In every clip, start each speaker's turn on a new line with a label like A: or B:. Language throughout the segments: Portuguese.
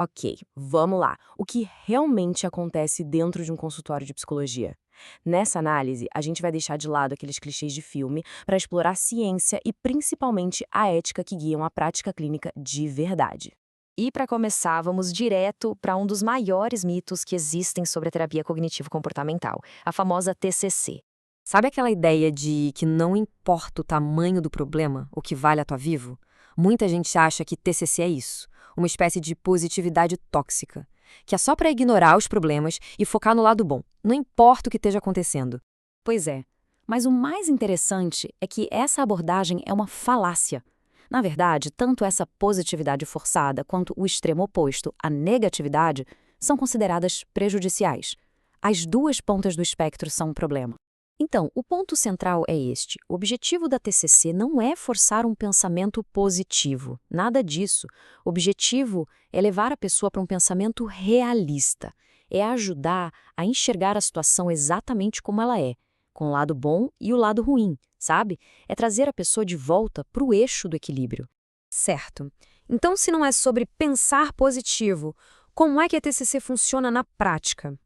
A: Ok, vamos lá. O que realmente acontece dentro de um consultório de psicologia? Nessa análise, a gente vai deixar de lado aqueles clichês de filme para explorar a ciência e principalmente a ética que guiam a prática clínica de verdade.
B: E para começar, vamos direto para um dos maiores mitos que existem sobre a terapia cognitivo-comportamental, a famosa TCC. Sabe aquela ideia de que não importa o tamanho do problema, o que vale a tua vivo? Muita gente acha que TCC é isso, uma espécie de positividade tóxica, que é só para ignorar os problemas e focar no lado bom, não importa o que esteja acontecendo.
C: Pois é, mas o mais interessante é que essa abordagem é uma falácia. Na verdade, tanto essa positividade forçada quanto o extremo oposto, a negatividade, são consideradas prejudiciais. As duas pontas do espectro são um problema. Então, o ponto central é este. O objetivo da TCC não é forçar um pensamento positivo. Nada disso. O objetivo é levar a pessoa para um pensamento realista. É ajudar a enxergar a situação exatamente como ela é, com o lado bom e o lado ruim, sabe? É trazer a pessoa de volta para o eixo do equilíbrio.
B: Certo. Então, se não é sobre pensar positivo, como é que a TCC funciona na prática?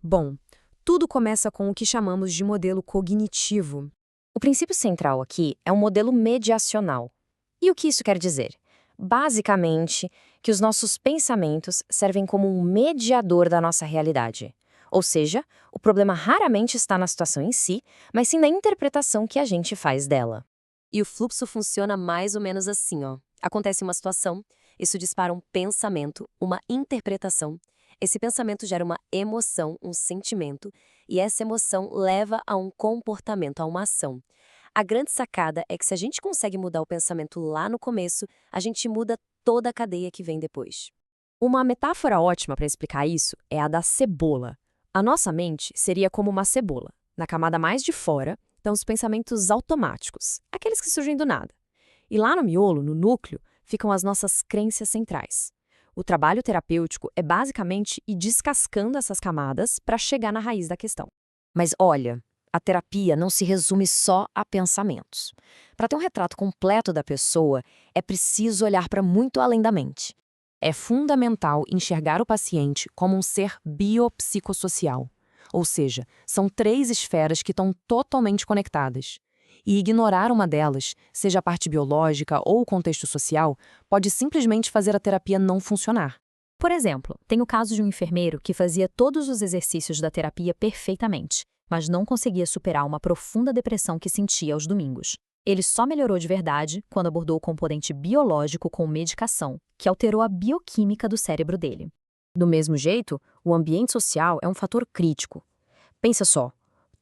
B: Bom, tudo começa com o que chamamos de modelo cognitivo.
C: O princípio central aqui é um modelo mediacional. E o que isso quer dizer? Basicamente, que os nossos pensamentos servem como um mediador da nossa realidade. Ou seja, o problema raramente está na situação em si, mas sim na interpretação que a gente faz dela.
D: E o fluxo funciona mais ou menos assim, ó. Acontece uma situação, isso dispara um pensamento, uma interpretação. Esse pensamento gera uma emoção, um sentimento, e essa emoção leva a um comportamento, a uma ação. A grande sacada é que se a gente consegue mudar o pensamento lá no começo, a gente muda toda a cadeia que vem depois.
C: Uma metáfora ótima para explicar isso é a da cebola. A nossa mente seria como uma cebola. Na camada mais de fora estão os pensamentos automáticos, aqueles que surgem do nada. E lá no miolo, no núcleo, ficam as nossas crenças centrais. O trabalho terapêutico é basicamente ir descascando essas camadas para chegar na raiz da questão. Mas olha, a terapia não se resume só a pensamentos. Para ter um retrato completo da pessoa, é preciso olhar para muito além da mente. É fundamental enxergar o paciente como um ser biopsicossocial. Ou seja, são 3 esferas que estão totalmente conectadas. E ignorar uma delas, seja a parte biológica ou o contexto social, pode simplesmente fazer a terapia não funcionar.
E: Por exemplo, tem o caso de um enfermeiro que fazia todos os exercícios da terapia perfeitamente, mas não conseguia superar uma profunda depressão que sentia aos domingos. Ele só melhorou de verdade quando abordou o componente biológico com medicação, que alterou a bioquímica do cérebro dele.
C: Do mesmo jeito, o ambiente social é um fator crítico. Pensa só,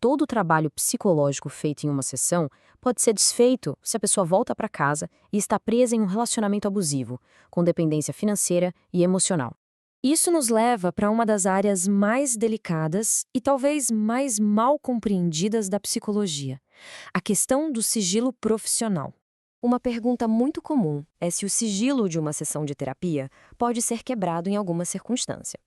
C: todo o trabalho psicológico feito em uma sessão pode ser desfeito se a pessoa volta para casa e está presa em um relacionamento abusivo, com dependência financeira e emocional.
B: Isso nos leva para uma das áreas mais delicadas e talvez mais mal compreendidas da psicologia, a questão do sigilo profissional. Uma pergunta muito comum é se o sigilo de uma sessão de terapia pode ser quebrado em alguma circunstância.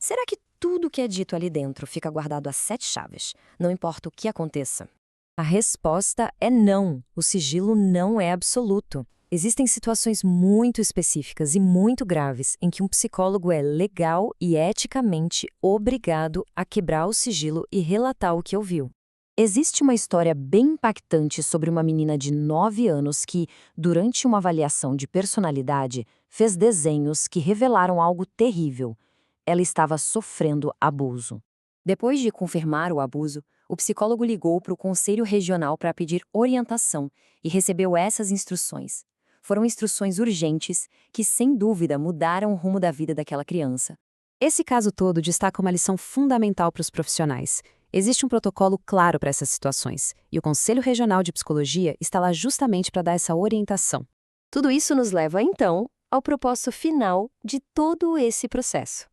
B: Será que tudo que é dito ali dentro fica guardado a 7 chaves, não importa o que aconteça? A resposta é não. O sigilo não é absoluto. Existem situações muito específicas e muito graves em que um psicólogo é legal e eticamente obrigado a quebrar o sigilo e relatar o que ouviu. Existe uma história bem impactante sobre uma menina de 9 anos que, durante uma avaliação de personalidade, fez desenhos que revelaram algo terrível. Ela estava sofrendo abuso. Depois de confirmar o abuso, o psicólogo ligou para o Conselho Regional para pedir orientação e recebeu essas instruções. Foram instruções urgentes que, sem dúvida, mudaram o rumo da vida daquela criança.
C: Esse caso todo destaca uma lição fundamental para os profissionais. Existe um protocolo claro para essas situações, e o Conselho Regional de Psicologia está lá justamente para dar essa orientação.
D: Tudo isso nos leva, então, ao propósito final de todo esse processo.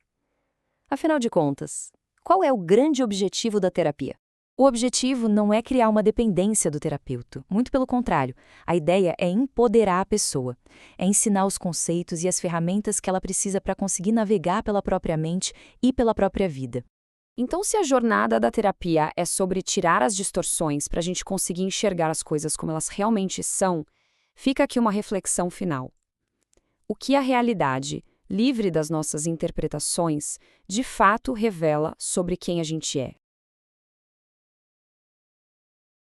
D: Afinal de contas, qual é o grande objetivo da terapia?
C: O objetivo não é criar uma dependência do terapeuta, muito pelo contrário. A ideia é empoderar a pessoa, é ensinar os conceitos e as ferramentas que ela precisa para conseguir navegar pela própria mente e pela própria vida. Então, se a jornada da terapia é sobre tirar as distorções para a gente conseguir enxergar as coisas como elas realmente são, fica aqui uma reflexão final. O que a realidade, livre das nossas interpretações, de fato revela sobre quem a gente é.